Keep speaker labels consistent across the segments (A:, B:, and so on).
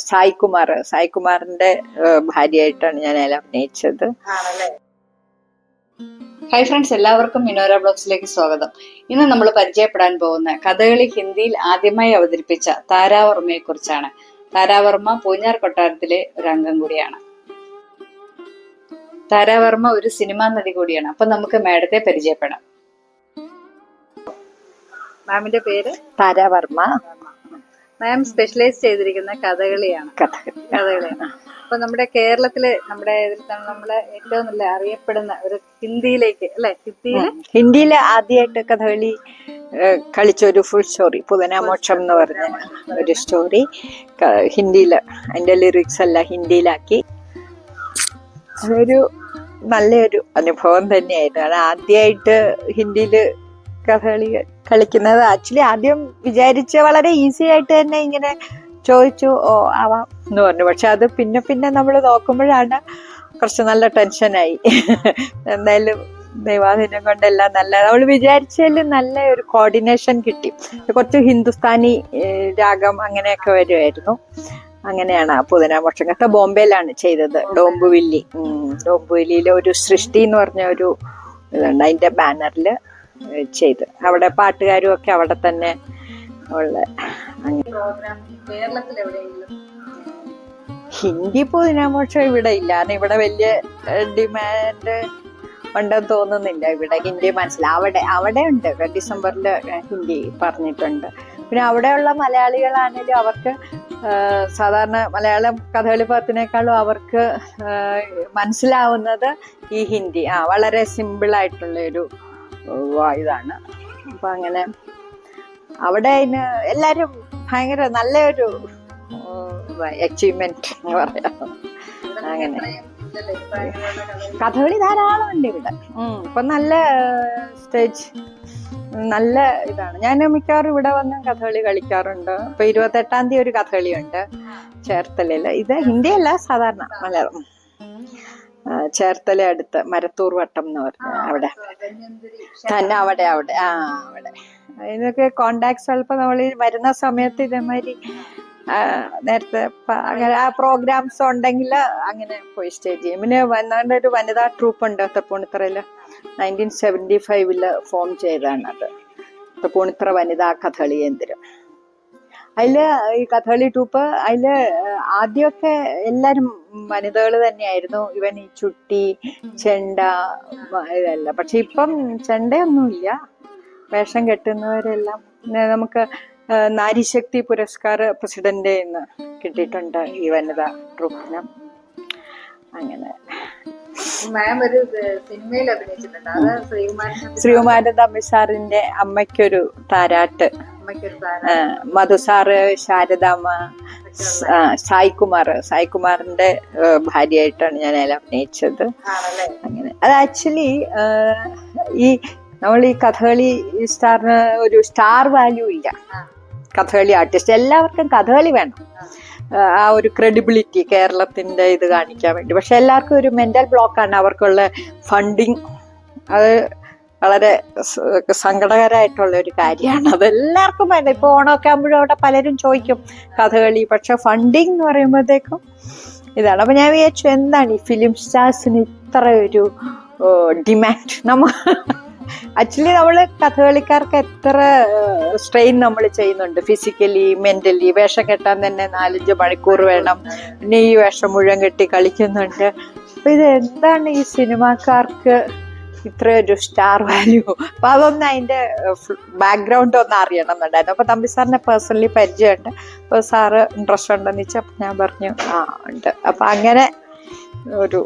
A: സായികുമാറിന്റെ ഭാര്യയായിട്ടാണ് ഞാൻ അതിൽ അഭിനയിച്ചത്.
B: ഹായ് ഫ്രണ്ട്സ്, എല്ലാവർക്കും മിനോര ബ്ലോഗ്സിലേക്ക് സ്വാഗതം. ഇന്ന് നമ്മൾ പരിചയപ്പെടാൻ പോകുന്ന കഥകളി ഹിന്ദിയിൽ ആദ്യമായി അവതരിപ്പിച്ച താരാവർമ്മയെ കുറിച്ചാണ്. താരാവർമ്മ പൂഞ്ഞാർ കൊട്ടാരത്തിലെ ഒരു അംഗം കൂടിയാണ്. താരാവർമ്മ ഒരു സിനിമാ നടി കൂടിയാണ്. അപ്പൊ നമുക്ക് മാഡത്തെ പരിചയപ്പെടാം. മാമിന്റെ പേര്
A: താരാവർമ്മ.
B: മാം സ്പെഷ്യലൈസ് ചെയ്തിരിക്കുന്ന കഥകളിയാണ്. കഥകളിയാണ്. അപ്പൊ നമ്മുടെ കേരളത്തില് നമ്മുടെ ഏറ്റവും നല്ല അറിയപ്പെടുന്ന ഒരു ഹിന്ദിയിലേക്ക് അല്ലെ,
A: ഹിന്ദിയില് ആദ്യമായിട്ട് കഥകളി കളിച്ച ഒരു ഫുൾ സ്റ്റോറി പുതനാമോക്ഷം എന്ന് പറഞ്ഞ ഒരു സ്റ്റോറി ഹിന്ദിയില്, അതിന്റെ ലിറിക്സ് എല്ലാം ഹിന്ദിയിലാക്കി. അതൊരു നല്ലൊരു അനുഭവം തന്നെയായിരുന്നു. അത് ആദ്യമായിട്ട് ഹിന്ദിയില് കഥകളി കളിക്കുന്നത്. ആക്ച്വലി ആദ്യം വിചാരിച്ച വളരെ ഈസി ആയിട്ട് തന്നെ ഇങ്ങനെ ചോദിച്ചു, ഓ ആവാം എന്ന് പറഞ്ഞു. പക്ഷെ അത് പിന്നെ പിന്നെ നമ്മൾ നോക്കുമ്പോഴാണ് കുറച്ച് നല്ല ടെൻഷനായി. എന്തായാലും ദൈവാധീനം കൊണ്ടെല്ലാം നല്ല, നമ്മൾ വിചാരിച്ചാലും നല്ല ഒരു കോർഡിനേഷൻ കിട്ടി. കുറച്ച് ഹിന്ദുസ്ഥാനി രാഗം അങ്ങനെയൊക്കെ വരുമായിരുന്നു. അങ്ങനെയാണ് ആ പുതനാമോക്ഷം കഥ ബോംബെയിലാണ് ചെയ്തത്. ഡോംബുവിലിയിലെ ഒരു സൃഷ്ടി എന്ന് പറഞ്ഞ ഒരു ഇതുണ്ട്, അതിന്റെ ബാനറിൽ ചെയ്ത് അവിടെ പാട്ടുകാരും ഒക്കെ അവിടെ തന്നെ ഉള്ള. ഹിന്ദി പുതനാമോക്ഷം ഇവിടെ ഇല്ല. ഇവിടെ വലിയ ഡിമാൻഡ് ഉണ്ടെന്ന് തോന്നുന്നില്ല. ഇവിടെ ഹിന്ദി മനസ്സിലാവും. അവിടെ ഉണ്ട്, ഡിസംബറിൽ ഹിന്ദി പറഞ്ഞിട്ടുണ്ട്. പിന്നെ അവിടെയുള്ള മലയാളികളാണെങ്കിലും അവർക്ക് സാധാരണ മലയാളം കഥകളി പദത്തിനേക്കാളും അവർക്ക് മനസ്സിലാവുന്നത് ഈ ഹിന്ദി. വളരെ സിമ്പിളായിട്ടുള്ള ഒരു ഇതാണ്. അപ്പൊ അങ്ങനെ അവിടെ അതിന് എല്ലാരും ഭയങ്കര നല്ലൊരു അച്ചീവ്മെന്റ് എന്ന് പറയാം. അങ്ങനെ കഥകളി ധാരാളം ഉണ്ട് ഇവിടെ. ഇപ്പൊ നല്ല സ്റ്റേജ്, നല്ല ഇതാണ്. ഞാൻ മിക്കവാറും ഇവിടെ വന്ന് കഥകളി കളിക്കാറുണ്ട്. ഇപ്പൊ 28-ാം തീയതി ഒരു കഥകളി ഉണ്ട് ചേർത്തലയില്. ഇത് ഹിന്ദിയല്ല, സാധാരണ മലയാളം. ചേർത്തല അടുത്ത് മരത്തൂർ വട്ടം എന്ന് പറഞ്ഞ അവിടെ തന്നെ, അവിടെ അതിനൊക്കെ കോണ്ടാക്ട് ചിലപ്പോൾ നമ്മൾ വരുന്ന സമയത്ത് ഇതേമാതിരി നേരത്തെ അങ്ങനെ ആ പ്രോഗ്രാംസ് ഉണ്ടെങ്കിൽ അങ്ങനെ പോയി സ്റ്റേജ് ചെയ്യും. പിന്നെ വന്നാണ്ട് ഒരു വനിതാ ട്രൂപ്പ് ഉണ്ട് തൃപ്പൂണിത്തറയില്. 1975 ഫോം ചെയ്തതാണ് അത്, തൃപ്പൂണിത്തറ വനിതാ കഥകളി കേന്ദ്രം. അതില് ഈ കഥകളി ട്രൂപ്പ്, അതില് ആദ്യമൊക്കെ എല്ലാരും വനിതകൾ തന്നെയായിരുന്നു. ഇവൻ ഈ ചുട്ടി, ചെണ്ട ഇതല്ല. പക്ഷെ ഇപ്പം ചെണ്ടയൊന്നുമില്ല, വേഷം കെട്ടുന്നവരെല്ലാം. നമുക്ക് നാരിശക്തി പുരസ്കാർ പ്രസിഡന്റ് ഇന്ന് കിട്ടിയിട്ടുണ്ട് ഈ വനിതാ ട്രൂപ്പിന്. അങ്ങനെ
B: ഒരു സിനിമയിൽ അഭിനയിച്ചിട്ടുണ്ട്.
A: ശ്രീകുമാരൻ തമ്പി സാറിന്റെ അമ്മയ്ക്കൊരു താരാട്ട്, മധുസാറ്, ശാരദാമ്മ, സായികുമാറിന്റെ ഭാര്യയായിട്ടാണ് ഞാൻ അതിൽ അഭിനയിച്ചത്. അങ്ങനെ അത് ആക്ച്വലി ഈ നമ്മൾ ഈ കഥകളി സ്റ്റാറിന് ഒരു സ്റ്റാർ വാല്യൂ ഇല്ല. കഥകളി ആർട്ടിസ്റ്റ് എല്ലാവർക്കും കഥകളി വേണം, ആ ഒരു ക്രെഡിബിലിറ്റി കേരളത്തിന്റെ ഇത് കാണിക്കാൻ വേണ്ടി. പക്ഷെ എല്ലാവർക്കും ഒരു മെന്റൽ ബ്ലോക്കാണ് അവർക്കുള്ള ഫണ്ടിങ്. അത് വളരെ സങ്കടകരമായിട്ടുള്ള ഒരു കാര്യമാണ്. അതെല്ലാവർക്കും വേണ്ട. ഇപ്പൊ ഓണമൊക്കെ ആകുമ്പോഴും അവിടെ പലരും ചോദിക്കും കഥകളി, പക്ഷെ ഫണ്ടിങ് എന്ന് പറയുമ്പോഴത്തേക്കും ഇതാണ്. അപ്പൊ ഞാൻ വിചാരിച്ചു, എന്താണ് ഈ ഫിലിം സ്റ്റാർസിന് ഇത്ര ഒരു ഡിമാൻഡ്? ആക്ച്വലി നമ്മള് കഥകളിക്കാർക്ക് എത്ര സ്ട്രെയിൻ നമ്മൾ ചെയ്യുന്നുണ്ട്, ഫിസിക്കലി മെന്റലി. വേഷം കെട്ടാൻ തന്നെ 4-5 മണിക്കൂർ വേണം. പിന്നെ ഈ വേഷം മുഴുവൻ കെട്ടി കളിക്കുന്നുണ്ട്. അപ്പൊ ഇത് എന്താണ് ഈ സിനിമാക്കാർക്ക് ഇത്രയൊരു സ്റ്റാർ വാല്യൂ? അപ്പൊ അതൊന്ന് അതിന്റെ ബാക്ക്ഗ്രൗണ്ട് ഒന്ന് അറിയണം എന്നുണ്ടായിരുന്നു. അപ്പൊ തമ്പി സാറിനെ പേഴ്സണലി പരിചയമുണ്ട്. അപ്പൊ സാറ് ഇൻട്രസ്റ്റ് ഉണ്ടെന്ന് വെച്ചാൽ ഞാൻ പറഞ്ഞു ഉണ്ട്. അപ്പൊ അങ്ങനെ ഒരു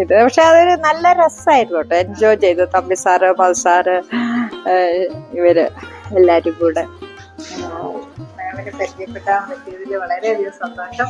A: ഇത്. പക്ഷെ അതൊരു നല്ല രസമായിരുന്നു കേട്ടോ, എൻജോയ് ചെയ്തു. തമ്പി സാറ്, മധു സാറ്, ഇവര് എല്ലാരും കൂടെ
B: പരിചയപ്പെട്ടാൻ പറ്റിയതിൽ വളരെയധികം സന്തോഷം.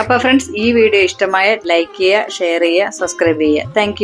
B: അപ്പൊ ഫ്രണ്ട്സ്, ഈ വീഡിയോ ഇഷ്ടമായ ലൈക്ക് ചെയ്യുക, ഷെയർ ചെയ്യുക, സബ്സ്ക്രൈബ് ചെയ്യുക. താങ്ക്